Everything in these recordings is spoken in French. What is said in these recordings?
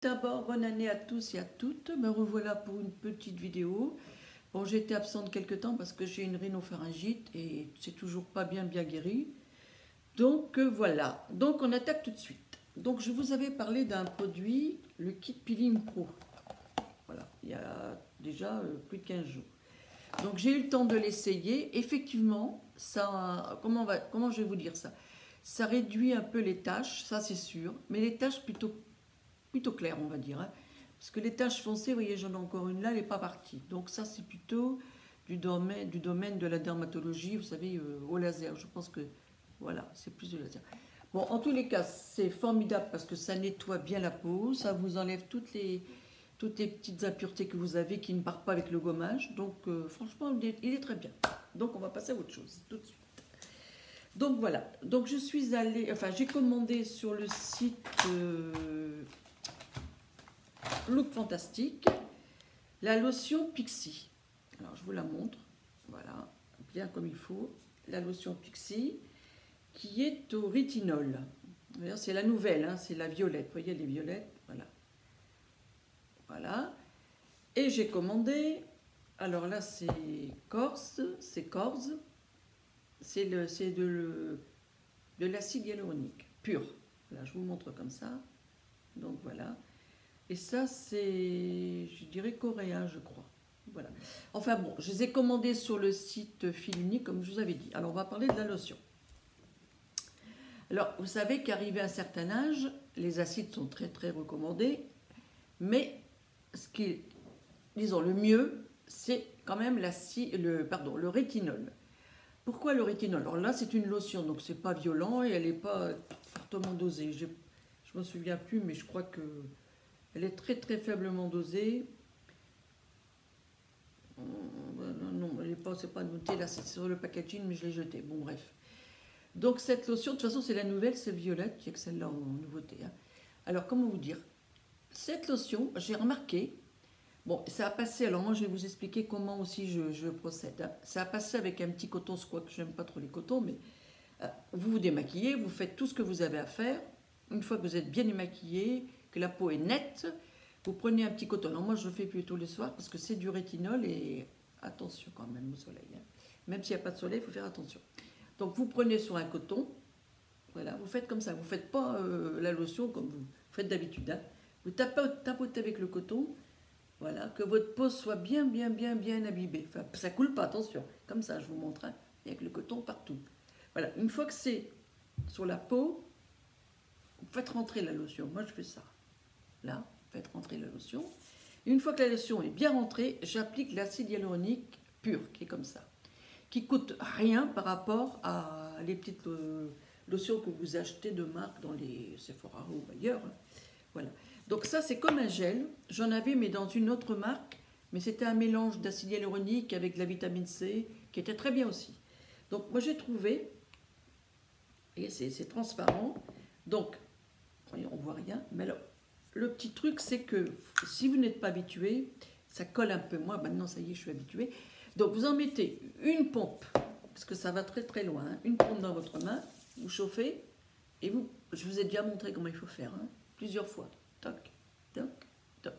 d'abord, bonne année à tous et à toutes. Me revoilà pour une petite vidéo. Bon, j'ai été absente quelques temps parce que j'ai une rhinopharyngite et c'est toujours pas bien guéri. Donc voilà. Donc on attaque tout de suite. Donc je vous avais parlé d'un produit, le Kit Peeling Pro. Voilà, il y a déjà plus de 15 jours. Donc j'ai eu le temps de l'essayer. Effectivement, ça, comment je vais vous dire ça? Ça réduit un peu les taches, ça c'est sûr, mais les taches plutôt claires, on va dire. Hein. Parce que les taches foncées, vous voyez, j'en ai encore une là, elle n'est pas partie. Donc ça c'est plutôt du domaine de la dermatologie, vous savez, au laser. Je pense que voilà, c'est plus du laser. Bon, en tous les cas, c'est formidable parce que ça nettoie bien la peau, ça vous enlève toutes les petites impuretés que vous avez qui ne partent pas avec le gommage. Donc franchement, il est très bien. Donc on va passer à autre chose tout de suite. Donc voilà, donc je suis allée, enfin j'ai commandé sur le site Look Fantastique la lotion Pixie. Alors je vous la montre, voilà, bien comme il faut. La lotion Pixie qui est au rétinol. D'ailleurs c'est la nouvelle, hein, c'est la violette, vous voyez les violettes, voilà. Voilà. Et j'ai commandé, alors là c'est Corse, c'est de l'acide hyaluronique pur. Là, je vous montre comme ça. Donc voilà. Et ça, c'est, je dirais, coréen, je crois. Voilà. Enfin bon, je les ai commandés sur le site Fil Unique, comme je vous avais dit. Alors, on va parler de la lotion. Alors, vous savez qu'arrivé à un certain âge, les acides sont très recommandés. Mais, disons, le mieux, c'est quand même le rétinol. Pourquoi le rétinol? Alors là, c'est une lotion, donc c'est pas violent et elle n'est pas fortement dosée. Je me souviens plus, mais je crois que elle est très faiblement dosée. Non, elle n'est pas, c'est pas noté là, c'est sur le packaging, mais je l'ai jeté. Bon, bref. Donc cette lotion, de toute façon, c'est la nouvelle, c'est violette, qui est que celle-là en nouveauté. Hein. Alors, comment vous dire? Cette lotion, j'ai remarqué. Bon, ça a passé, alors moi je vais vous expliquer comment aussi je procède. Hein. Ça a passé avec un petit coton, quoique je n'aime pas trop les cotons, mais vous vous démaquillez, vous faites tout ce que vous avez à faire. Une fois que vous êtes bien démaquillé, que la peau est nette, vous prenez un petit coton. Alors moi je le fais plutôt le soir parce que c'est du rétinol et attention quand même au soleil. Hein. Même s'il n'y a pas de soleil, il faut faire attention. Donc vous prenez sur un coton, voilà, vous faites comme ça. Vous ne faites pas la lotion comme vous faites d'habitude. Hein. Vous tapotez avec le coton. Voilà, que votre peau soit bien imbibée. Enfin, ça coule pas, attention. Comme ça, je vous montre, hein, avec le coton partout. Voilà, une fois que c'est sur la peau, vous faites rentrer la lotion. Moi, je fais ça. Là, vous faites rentrer la lotion. Une fois que la lotion est bien rentrée, j'applique l'acide hyaluronique pur, qui est comme ça. Qui coûte rien par rapport à les petites lotions que vous achetez de marque dans les Sephora ou ailleurs. Voilà. Donc ça, c'est comme un gel. J'en avais, mais dans une autre marque. Mais c'était un mélange d'acide hyaluronique avec de la vitamine C, qui était très bien aussi. Donc moi, j'ai trouvé, et c'est transparent. Donc, voyez, on ne voit rien. Mais alors, le petit truc, c'est que si vous n'êtes pas habitué, ça colle un peu. Moi, maintenant, ça y est, je suis habituée. Donc, vous en mettez une pompe, parce que ça va très loin. Hein, une pompe dans votre main, vous chauffez, et je vous ai déjà montré comment il faut faire, hein, plusieurs fois. Toc, toc, toc.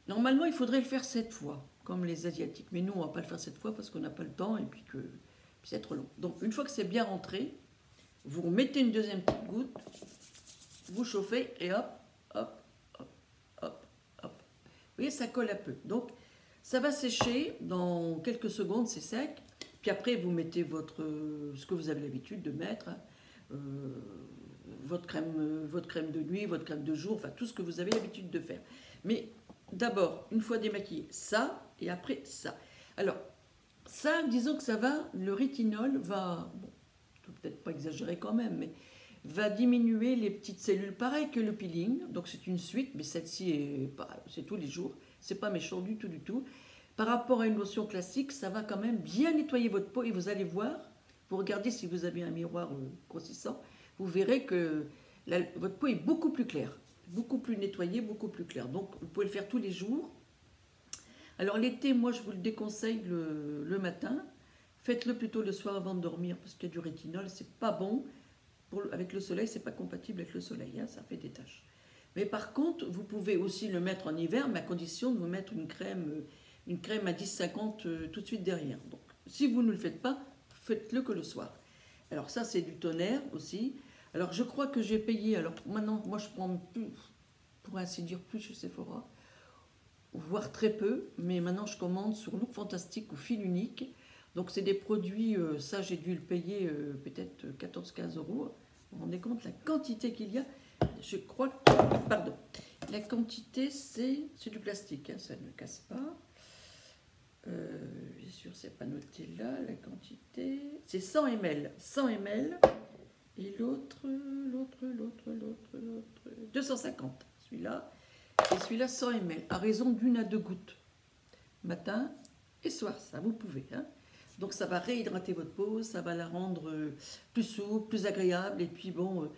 Normalement, il faudrait le faire 7 fois, comme les Asiatiques. Mais nous, on ne va pas le faire 7 fois parce qu'on n'a pas le temps et puis c'est trop long. Donc, une fois que c'est bien rentré, vous mettez une deuxième petite goutte, vous chauffez et hop. Vous voyez, ça colle un peu. Donc, ça va sécher dans quelques secondes, c'est sec. Puis après, vous mettez ce que vous avez l'habitude de mettre. Votre crème de nuit, votre crème de jour, enfin tout ce que vous avez l'habitude de faire. Mais d'abord, une fois démaquillé, ça, et après ça. Alors, ça, disons que ça va, le rétinol va, bon, peut-être pas exagérer quand même, mais va diminuer les petites cellules, pareil que le peeling. Donc c'est une suite, mais celle-ci, c'est tous les jours, c'est pas méchant du tout. Par rapport à une lotion classique, ça va quand même bien nettoyer votre peau et vous allez voir, vous regardez si vous avez un miroir grossissant, vous verrez que votre peau est beaucoup plus claire, beaucoup plus nettoyée, beaucoup plus claire. Donc vous pouvez le faire tous les jours. Alors l'été, moi je vous le déconseille le matin. Faites-le plutôt le soir avant de dormir parce qu'il y a du rétinol, c'est pas bon. Avec le soleil, c'est pas compatible avec le soleil, hein, ça fait des taches. Mais par contre, vous pouvez aussi le mettre en hiver, mais à condition de vous mettre une crème à 10,50 tout de suite derrière. Donc, si vous ne le faites pas, faites-le que le soir. Alors ça, c'est du tonnerre aussi. Alors je crois que j'ai payé, alors maintenant, moi je prends plus, pour ainsi dire, plus chez Sephora, voire très peu, mais maintenant je commande sur Look Fantastique ou fil unique. Donc c'est des produits, ça j'ai dû le payer peut-être 14-15 euros. Vous vous rendez compte la quantité qu'il y a? Je crois que, pardon, la quantité c'est du plastique, hein, ça ne casse pas. Bien sûr, c'est pas noté là, la quantité. C'est 100 ml. 100 ml. Et l'autre, 250. Celui-là. Et celui-là, 100 ml. À raison d'1 à 2 gouttes. Matin et soir, ça, vous pouvez. Hein. Donc ça va réhydrater votre peau, ça va la rendre plus souple, plus agréable. Et puis bon,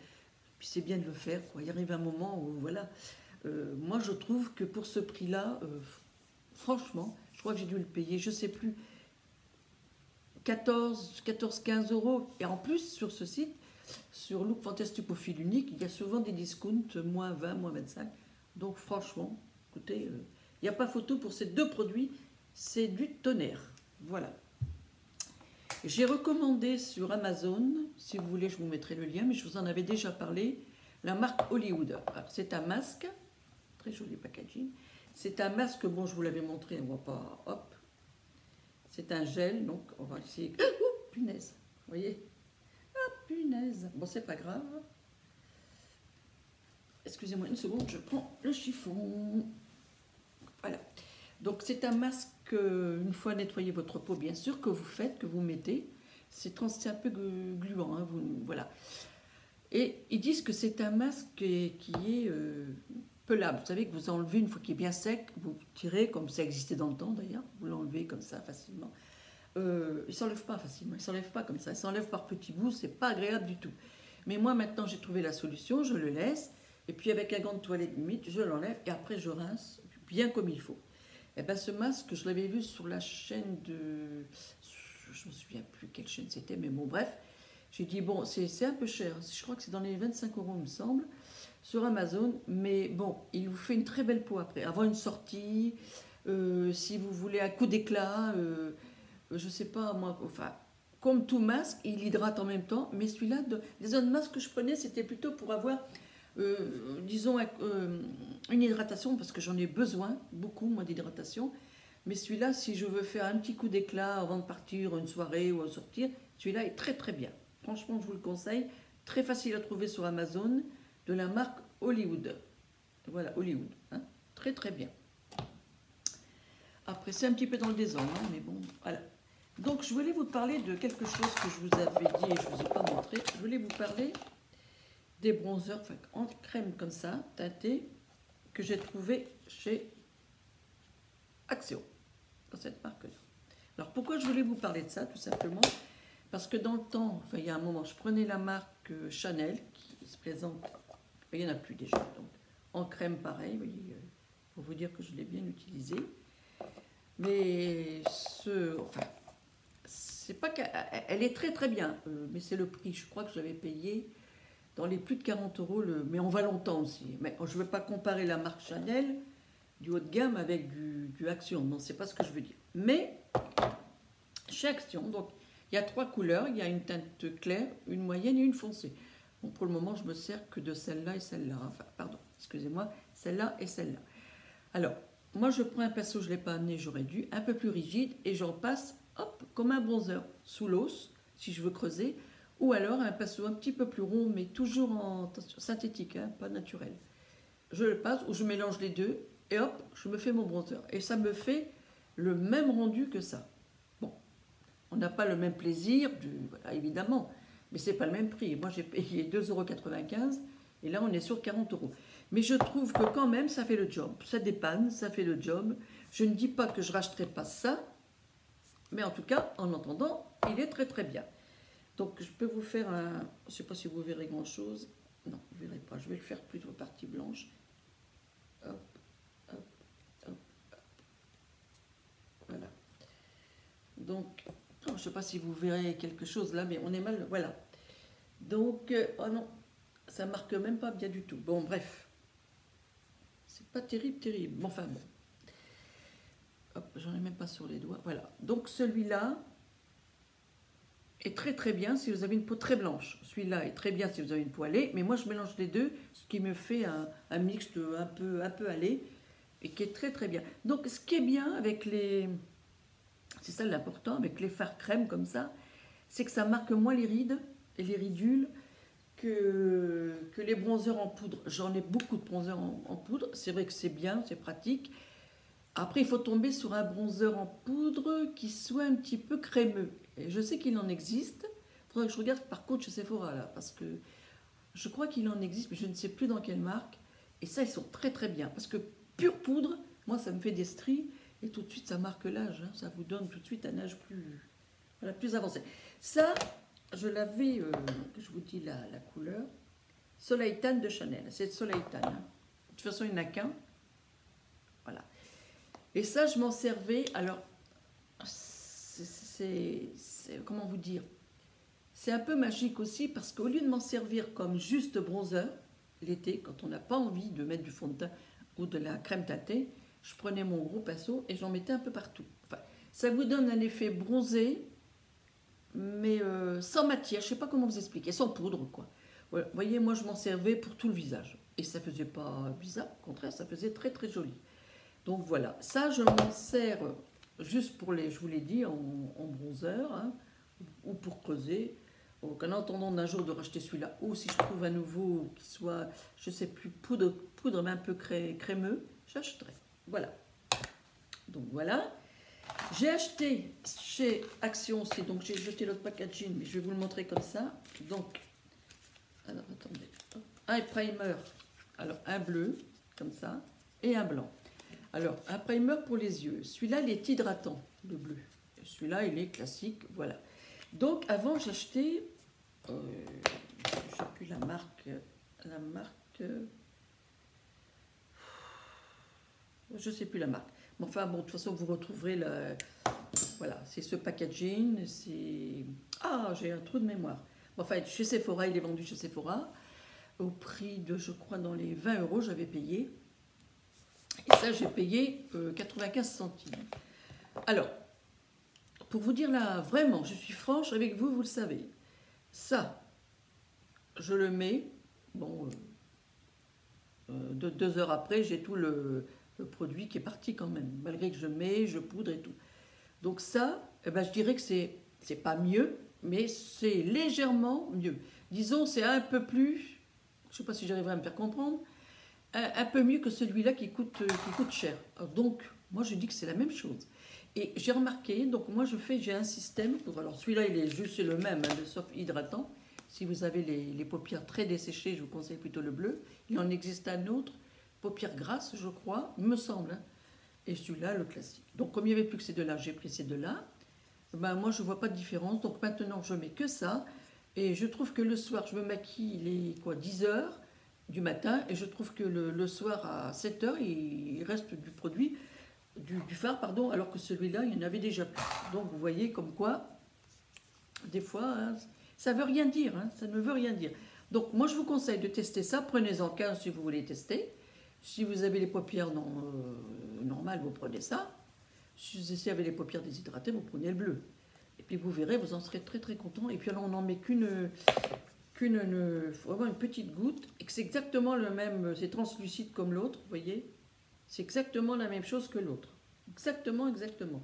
puis c'est bien de le faire, quoi. Il arrive un moment où, voilà. Moi, je trouve que pour ce prix-là, franchement, je crois que j'ai dû le payer, je ne sais plus, 15 euros. Et en plus, sur ce site, sur Look Fantastique au fil unique, il y a souvent des discounts, moins 20, moins 25. Donc franchement, écoutez, il n'y a pas photo pour ces deux produits, c'est du tonnerre. Voilà. J'ai recommandé sur Amazon, si vous voulez, je vous mettrai le lien, mais je vous en avais déjà parlé, la marque Hollywood. C'est un masque, très joli packaging. C'est un masque, bon, je vous l'avais montré, on ne voit pas, hop. C'est un gel, donc on va essayer. Oh, punaise, vous voyez? Ah, punaise. Bon, c'est pas grave. Excusez-moi une seconde, je prends le chiffon. Voilà. Donc, c'est un masque, une fois nettoyé votre peau, bien sûr, que vous faites, que vous mettez. C'est un peu gluant, hein, voilà. Et ils disent que c'est un masque qui est pelable. Vous savez que vous enlevez une fois qu'il est bien sec, vous tirez, comme ça existait dans le temps d'ailleurs, vous l'enlevez comme ça facilement. Il ne s'enlève pas facilement, il ne s'enlève pas comme ça, il s'enlève par petits bouts, c'est pas agréable du tout. Mais moi maintenant j'ai trouvé la solution, je le laisse, et puis avec un gant de toilette limite, je l'enlève et après je rince bien comme il faut. Et bien ce masque, je l'avais vu sur la chaîne de... Je ne me souviens plus quelle chaîne c'était, mais bon bref. J'ai dit, bon, c'est un peu cher, je crois que c'est dans les 25 euros, il me semble, sur Amazon, mais bon, il vous fait une très belle peau après. Avant une sortie, si vous voulez un coup d'éclat, je sais pas, moi, enfin, comme tout masque, il hydrate en même temps, mais celui-là, les autres masques que je prenais, c'était plutôt pour avoir, disons, une hydratation, parce que j'en ai besoin, beaucoup, moi, d'hydratation. Mais celui-là, si je veux faire un petit coup d'éclat avant de partir, une soirée ou à sortir, celui-là est très très bien. Franchement, je vous le conseille. Très facile à trouver sur Amazon, de la marque Hollywood. Voilà, Hollywood. Hein, très très bien. Après, c'est un petit peu dans le désordre, hein, mais bon, voilà. Donc, je voulais vous parler de quelque chose que je vous avais dit et je ne vous ai pas montré. Je voulais vous parler des bronzers, enfin, en crème comme ça, teintés, que j'ai trouvé chez Action, dans cette marque-là. Alors, pourquoi je voulais vous parler de ça, tout simplement? Parce que dans le temps, enfin il y a un moment, je prenais la marque Chanel qui se présente, il n'y en a plus déjà, donc en crème pareil, vous voyez, pour vous dire que je l'ai bien utilisée. Mais enfin, c'est pas qu'elle est très très bien, mais c'est le prix. Je crois que je l'avais payé dans les plus de 40 euros, mais on va longtemps aussi. Mais je ne veux pas comparer la marque Chanel du haut de gamme avec du Action, non, c'est pas ce que je veux dire. Mais chez Action, donc il y a 3 couleurs, il y a une teinte claire, une moyenne et une foncée. Bon, pour le moment, je me sers que de celle-là et celle-là. Enfin, pardon, excusez-moi, celle-là et celle-là. Alors, moi, je prends un pinceau, je ne l'ai pas amené, j'aurais dû, un peu plus rigide, et j'en passe, hop, comme un bronzer, sous l'os, si je veux creuser, ou alors un pinceau un petit peu plus rond, mais toujours en synthétique, hein, pas naturel. Je le passe, ou je mélange les deux, et hop, je me fais mon bronzer. Et ça me fait le même rendu que ça. On n'a pas le même plaisir, voilà, évidemment, mais ce n'est pas le même prix. Moi, j'ai payé 2,95 € et là, on est sur 40 euros. Mais je trouve que quand même, ça fait le job. Ça dépanne, ça fait le job. Je ne dis pas que je ne racheterai pas ça, mais en tout cas, en entendant, il est très très bien. Donc, je peux vous faire un... Je ne sais pas si vous verrez grand-chose. Non, vous ne verrez pas. Je vais le faire plutôt partie blanche. Hop, hop, hop, hop. Voilà. Donc... je ne sais pas si vous verrez quelque chose là, mais on est mal, voilà. Donc, oh non, ça marque même pas bien du tout. Bon, bref. pas terrible, terrible. Mais enfin bon. Hop, j'en ai même pas sur les doigts. Voilà. Donc celui-là est très très bien si vous avez une peau très blanche. Celui-là est très bien si vous avez une peau hâlée. Mais moi, je mélange les deux, ce qui me fait un mixte un peu hâlé et qui est très très bien. Donc ce qui est bien avec les... C'est ça l'important, avec les fards crème comme ça, c'est que ça marque moins les rides et les ridules que les bronzers en poudre. J'en ai beaucoup de bronzers en poudre. C'est vrai que c'est bien, c'est pratique. Après, il faut tomber sur un bronzer en poudre qui soit un petit peu crémeux. Et je sais qu'il en existe. Il faudrait que je regarde par contre chez Sephora là, parce que je crois qu'il en existe, mais je ne sais plus dans quelle marque. Et ça, ils sont très très bien. Parce que pure poudre, moi, ça me fait des stries. Et tout de suite, ça marque l'âge. Hein. Ça vous donne tout de suite un âge plus, voilà, plus avancé. Ça, je l'avais, je vous dis la couleur, Soleil Tan de Chanel. C'est Soleil Tan. Hein. De toute façon, il n'y en a qu'un. Voilà. Et ça, je m'en servais. Alors, comment vous dire? C'est un peu magique aussi parce qu'au lieu de m'en servir comme juste bronzer, l'été, quand on n'a pas envie de mettre du fond de teint ou de la crème teintée, je prenais mon gros pinceau et j'en mettais un peu partout. Enfin, ça vous donne un effet bronzé, mais sans matière. Je ne sais pas comment vous expliquer, sans poudre, quoi. Voilà. Vous voyez, moi, je m'en servais pour tout le visage. Et ça ne faisait pas bizarre, au contraire, ça faisait très, très joli. Donc voilà, ça, je m'en sers juste pour les, je vous l'ai dit, en bronzer, hein, ou pour creuser. Donc en attendant d'un jour de racheter celui-là, ou si je trouve un nouveau qui soit, je ne sais plus, poudre mais un peu crémeux, j'achèterai. Voilà. Donc voilà. J'ai acheté chez Action aussi, donc j'ai jeté l'autre packaging, mais je vais vous le montrer comme ça. Donc, alors attendez, un primer, alors un bleu, comme ça, et un blanc. Alors, un primer pour les yeux. Celui-là, il est hydratant, le bleu. Celui-là, il est classique, voilà. Donc, avant, j'achetais, je ne sais plus la marque, je ne sais plus la marque. Mais enfin, bon, de toute façon, vous retrouverez le, voilà, c'est ce packaging, c'est... Ah, j'ai un trou de mémoire. Enfin, chez Sephora, il est vendu chez Sephora, au prix de, je crois, dans les 20 € j'avais payé. Et ça, j'ai payé 95 centimes. Alors, pour vous dire là, vraiment, je suis franche avec vous, vous le savez. Ça, je le mets, bon, 2 heures après, j'ai tout le produit qui est parti quand même, malgré que je mets, je poudre et tout. Donc ça, eh ben, je dirais que c'est pas mieux, mais c'est légèrement mieux. Disons, c'est un peu plus, je ne sais pas si j'arriverai à me faire comprendre, un peu mieux que celui-là qui coûte cher. Donc, moi, je dis que c'est la même chose. Et j'ai remarqué, donc moi, j'ai un système, pour, alors celui-là, il est juste le même, hein, sauf hydratant. Si vous avez les paupières très desséchées, je vous conseille plutôt le bleu. Il en existe un autre, paupières grasses, je crois, me semble. Hein. Et celui-là, le classique. Donc, comme il n'y avait plus que ces deux-là, j'ai pris ces deux-là. Ben, moi, je ne vois pas de différence. Donc, maintenant, je mets que ça. Et je trouve que le soir, je me maquille, il est quoi, 10 heures du matin. Et je trouve que le soir, à 7 heures, il reste du produit, du fard, pardon, alors que celui-là, il y en avait déjà plus. Donc, vous voyez comme quoi, des fois, hein, ça ne veut rien dire. Hein, ça ne veut rien dire. Donc, moi, je vous conseille de tester ça. Prenez-en 15 si vous voulez tester. Si vous avez les paupières normales, vous prenez ça. Si vous avez les paupières déshydratées, vous prenez le bleu. Et puis vous verrez, vous en serez très très content. Et puis alors on n'en met vraiment une petite goutte. Et que c'est exactement le même, c'est translucide comme l'autre, vous voyez. C'est exactement la même chose que l'autre. Exactement, exactement.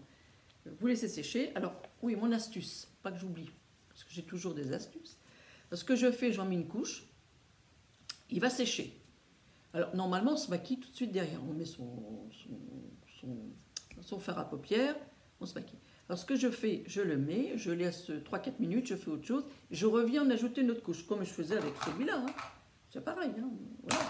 Vous laissez sécher. Alors, oui, mon astuce, pas que j'oublie, parce que j'ai toujours des astuces. Ce que je fais, j'en mets une couche. Il va sécher. Alors, normalement, on se maquille tout de suite derrière. On met son fard à paupières, on se maquille. Alors, ce que je fais, je le mets, je laisse 3-4 minutes, je fais autre chose, je reviens en ajouter une autre couche, comme je faisais avec celui-là. Hein. C'est pareil. Hein. Voilà.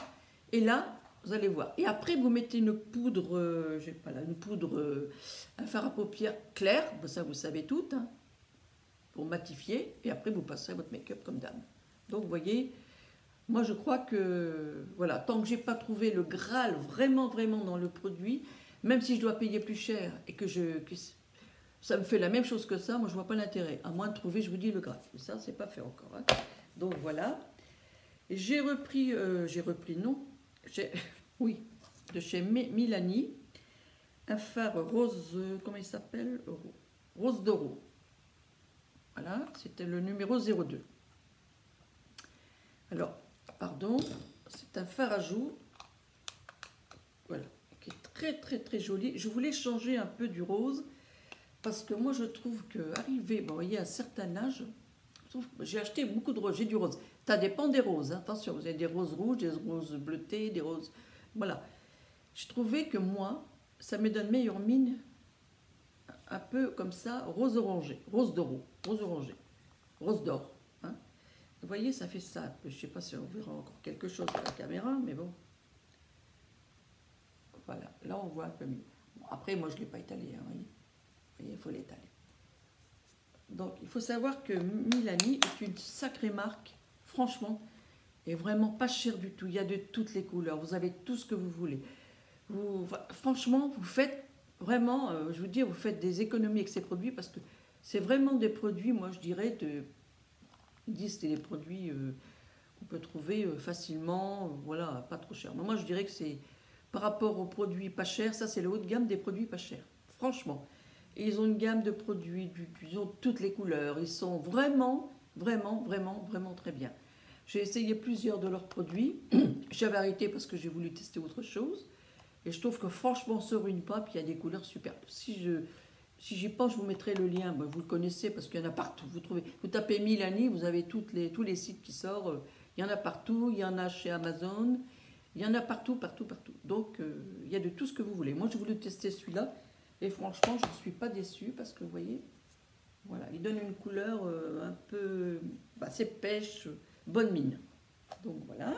Et là, vous allez voir. Et après, vous mettez une poudre, j'ai pas là, une poudre, un fard à paupières clair, ça vous savez tout, hein, pour matifier. Et après, vous passerez votre make-up comme dame. Donc, vous voyez... Moi, je crois que, voilà, tant que je n'ai pas trouvé le Graal vraiment, vraiment dans le produit, même si je dois payer plus cher et que ça me fait la même chose que ça, moi, je ne vois pas l'intérêt. À moins de trouver, je vous dis, le Graal. Mais ça, ce n'est pas fait encore. Hein. Donc, voilà. J'ai repris, non. Oui, de chez Milani. Un fard rose, comment il s'appelle? Rose d'Oro. Voilà, c'était le numéro 02. Alors, pardon, c'est un fard à joues. Voilà, qui est très très très joli. Je voulais changer un peu du rose parce que moi je trouve que arrivé, bon, vous voyez, à un certain âge, j'ai acheté beaucoup de roses, j'ai du rose. Ça dépend des roses, hein. Attention, vous avez des roses rouges, des roses bleutées, des roses. Voilà. Je trouvais que moi, ça me donne meilleure mine, un peu comme ça, rose orangé, rose d'oro, rose orangé, rose d'or. Hein. Vous voyez, ça fait ça un peu. Je ne sais pas si on verra encore quelque chose à la caméra, mais bon. Voilà, là on voit un peu mieux. Bon, après, moi je ne l'ai pas étalé, hein, vous voyez, il faut l'étaler. Donc, il faut savoir que Milani est une sacrée marque, franchement, et vraiment pas cher du tout. Il y a de toutes les couleurs, vous avez tout ce que vous voulez. Franchement, vous faites vraiment, je vous dis, vous faites des économies avec ces produits parce que c'est vraiment des produits, moi je dirais, ils disent que c'est des produits qu'on peut trouver facilement, voilà, pas trop cher. Mais moi je dirais que c'est par rapport aux produits pas chers, ça c'est le haut de gamme des produits pas chers, franchement. Et ils ont une gamme de produits, ils ont toutes les couleurs, ils sont vraiment, vraiment, vraiment, vraiment très bien. J'ai essayé plusieurs de leurs produits, j'avais arrêté parce que j'ai voulu tester autre chose. Et je trouve que franchement, sur une pape, il y a des couleurs superbes. Si j'y pense, je vous mettrai le lien. Ben, vous le connaissez parce qu'il y en a partout. Vous tapez Milani, vous avez tous les sites qui sortent. Il y en a partout. Il y en a chez Amazon. Il y en a partout, partout, partout. Donc, il y a de tout ce que vous voulez. Moi, j'ai voulu tester celui-là. Et franchement, je ne suis pas déçue parce que, vous voyez, voilà, il donne une couleur un peu... Bah, c'est pêche, bonne mine. Donc, voilà.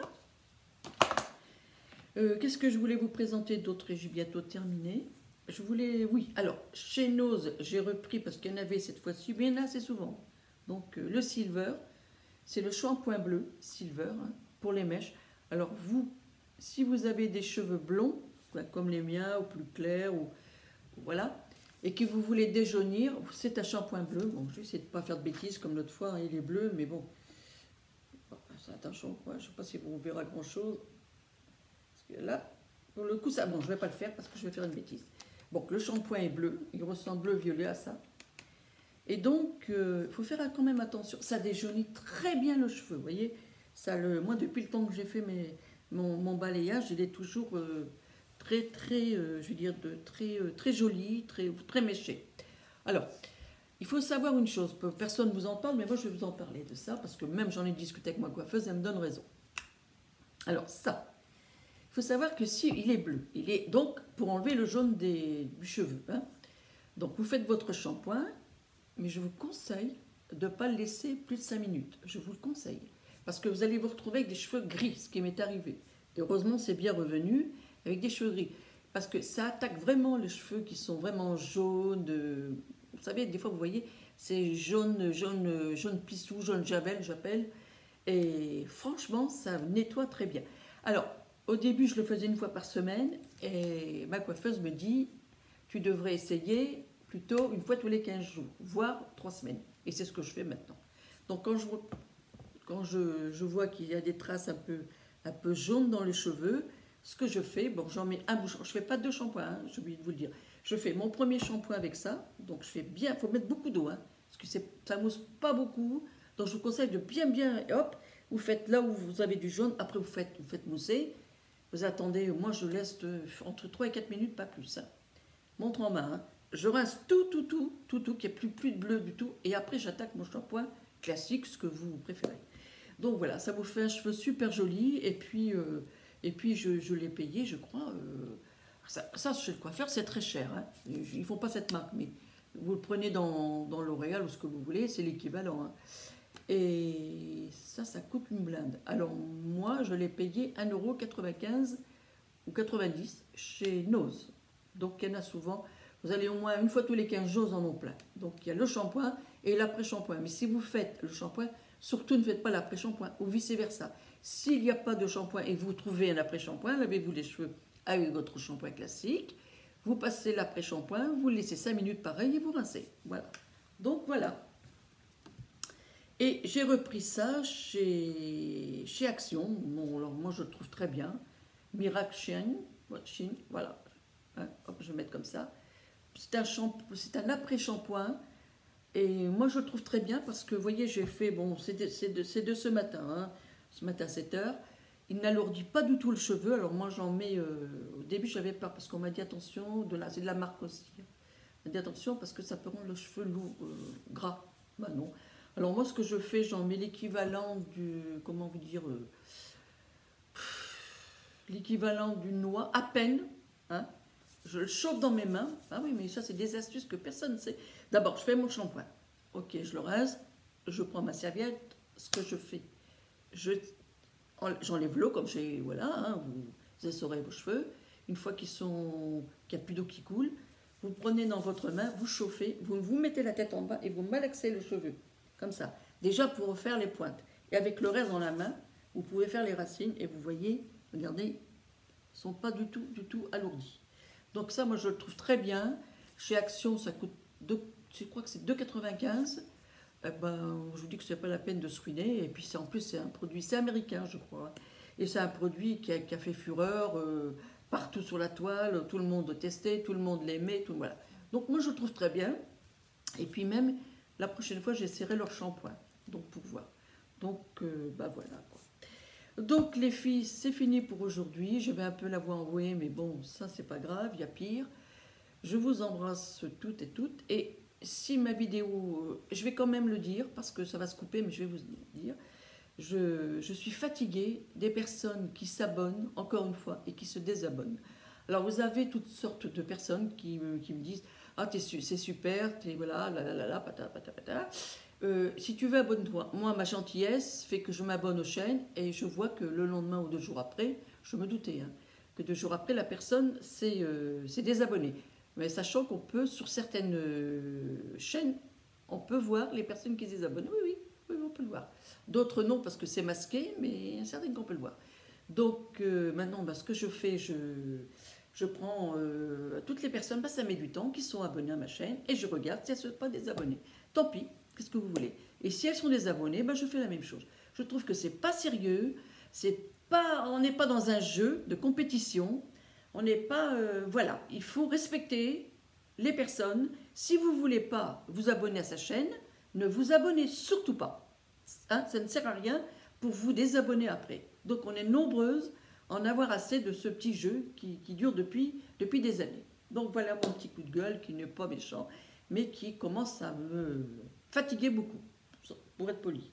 Qu'est-ce que je voulais vous présenter d'autre et j'ai bientôt terminé. Je voulais, oui, alors, chez Nose, j'ai repris parce qu'il y en avait cette fois-ci, mais il y en a assez souvent. Donc, le Silver, c'est le shampoing bleu, Silver, hein, pour les mèches. Alors, vous, si vous avez des cheveux blonds, comme les miens, ou plus clairs, ou voilà, et que vous voulez déjaunir, c'est un shampoing bleu. Bon, je vais essayer de ne pas faire de bêtises comme l'autre fois, hein, il est bleu, mais bon, c'est un shampoing, je ne sais pas si vous verrez grand-chose. Là, pour le coup, ça, bon, je ne vais pas le faire parce que je vais faire une bêtise. Bon, le shampoing est bleu, il ressemble bleu-violet à ça. Et donc, il faut faire quand même attention. Ça déjaunit très bien le cheveu, vous voyez. Moi, depuis le temps que j'ai fait mon balayage, il est toujours très, très, je veux dire, très joli, très méché. Alors, il faut savoir une chose, personne ne vous en parle, mais moi je vais vous en parler de ça, parce que même j'en ai discuté avec ma coiffeuse, elle me donne raison. Alors, ça. Il faut savoir que si il est bleu, il est donc pour enlever le jaune du cheveu. Hein. Donc vous faites votre shampoing, mais je vous conseille de ne pas le laisser plus de 5 minutes. Je vous le conseille. Parce que vous allez vous retrouver avec des cheveux gris, ce qui m'est arrivé. Et heureusement, c'est bien revenu avec des cheveux gris. Parce que ça attaque vraiment les cheveux qui sont vraiment jaunes. Vous savez, des fois, vous voyez, c'est jaune pissou, jaune javel, j'appelle. Et franchement, ça nettoie très bien. Alors, au début, je le faisais une fois par semaine et ma coiffeuse me dit tu devrais essayer plutôt une fois tous les 15 jours, voire 3 semaines. Et c'est ce que je fais maintenant. Donc quand je vois qu'il y a des traces un peu jaunes dans les cheveux, ce que je fais, bon, j'en mets un bouchon. Je ne fais pas 2 shampoings, hein, j'ai oublié de vous le dire. Je fais mon premier shampoing avec ça. Donc je fais bien, il faut mettre beaucoup d'eau, hein, parce que ça ne mousse pas beaucoup. Donc je vous conseille de bien, hop, vous faites là où vous avez du jaune, après vous faites mousser. Vous attendez, moi je laisse entre 3 et 4 minutes, pas plus. Hein. Montre en main. Hein. Je rince tout, qu'il n'y ait plus de bleu du tout. Et après j'attaque mon shampoing classique, ce que vous préférez. Donc voilà, ça vous fait un cheveu super joli. Et puis je l'ai payé, je crois. Ça, chez le coiffeur, c'est très cher. Hein. Ils ne font pas cette marque, mais vous le prenez dans L'Oréal ou ce que vous voulez, c'est l'équivalent. Hein. Et ça coûte une blinde. Alors moi, je l'ai payé 1,95 € ou 90 chez Nose. Donc il y en a souvent. Vous allez au moins une fois tous les 15 jours, en ont plein. Donc il y a le shampoing et l'après-shampoing. Mais si vous faites le shampoing, surtout ne faites pas l'après-shampoing ou vice-versa. S'il n'y a pas de shampoing et vous trouvez un après-shampoing, lavez-vous les cheveux avec votre shampoing classique. Vous passez l'après-shampoing, vous laissez 5 minutes pareil et vous rincez. Voilà. Donc voilà. Et j'ai repris ça chez Action. Bon, alors moi je le trouve très bien. Miracle Shine. Chine, voilà. Hein, hop, je vais mettre comme ça. C'est un après-shampoing. Et moi, je le trouve très bien parce que, vous voyez, j'ai fait, bon, c'est de ce matin, hein, ce matin 7 heures. Il n'alourdit pas du tout le cheveu. Alors moi, j'en mets, au début, j'avais peur parce qu'on m'a dit attention, c'est de la marque aussi. On m'a dit attention parce que ça peut rendre le cheveu lourd, gras. Bah non. Alors moi, ce que je fais, j'en mets l'équivalent comment vous dire, l'équivalent d'une noix, à peine, hein. Je le chauffe dans mes mains. Ah oui, mais ça, c'est des astuces que personne ne sait. D'abord, je fais mon shampoing. Ok, je le rince. Je prends ma serviette. Ce que je fais, j'enlève l'eau comme j'ai. Voilà, hein, vous essorez vos cheveux. Une fois qu'il n'y a plus d'eau qui coule, vous prenez dans votre main, vous chauffez, vous mettez la tête en bas et vous malaxez le cheveu. Comme ça. Déjà pour refaire les pointes. Et avec le reste dans la main, vous pouvez faire les racines. Et vous voyez, regardez, ils ne sont pas du tout alourdis. Donc ça, moi, je le trouve très bien. Chez Action, ça coûte, je crois que c'est 2,95 €. Eh ben, je vous dis que c'est pas la peine de se ruiner. Et puis, en plus, c'est un produit, c'est américain, je crois. Et c'est un produit qui a fait fureur partout sur la toile. Tout le monde le testait, tout le monde l'aimait. Voilà. Donc moi, je le trouve très bien. Et puis même, la prochaine fois, j'essaierai leur shampoing. Donc, pour voir. Donc, bah voilà, quoi. Donc les filles, c'est fini pour aujourd'hui. Je vais un peu la voix enrouée, mais bon, ça c'est pas grave, il y a pire. Je vous embrasse toutes et toutes. Et si ma vidéo, je vais quand même le dire, parce que ça va se couper, mais je vais vous dire, je suis fatiguée des personnes qui s'abonnent, encore une fois, et qui se désabonnent. Alors vous avez toutes sortes de personnes qui me disent « Ah, c'est super, t'es voilà, patata, patata, patata. » Si tu veux, abonne-toi. Moi, ma gentillesse fait que je m'abonne aux chaînes et je vois que le lendemain ou 2 jours après, je me doutais, hein, que 2 jours après, la personne s'est désabonnée. Mais sachant qu'on peut, sur certaines chaînes, on peut voir les personnes qui se désabonnent. Oui, on peut le voir. D'autres non, parce que c'est masqué, mais il y a certaines qu'on peut le voir. Donc maintenant, ce que je fais, je prends toutes les personnes, ça met du temps, qui sont abonnées à ma chaîne, et je regarde si elles ne sont pas désabonnées. Tant pis, qu'est-ce que vous voulez. Et si elles sont désabonnées, je fais la même chose. Je trouve que c'est pas sérieux, on n'est pas dans un jeu de compétition, on n'est pas... voilà, il faut respecter les personnes. Si vous ne voulez pas vous abonner à sa chaîne, ne vous abonnez surtout pas. Hein, ça ne sert à rien pour vous désabonner après. Donc on est nombreuses à en avoir assez de ce petit jeu qui dure depuis des années. Donc voilà mon petit coup de gueule qui n'est pas méchant, mais qui commence à me fatiguer beaucoup, pour être poli.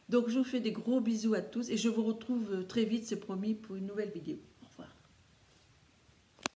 Donc je vous fais des gros bisous à tous et je vous retrouve très vite, c'est promis, pour une nouvelle vidéo.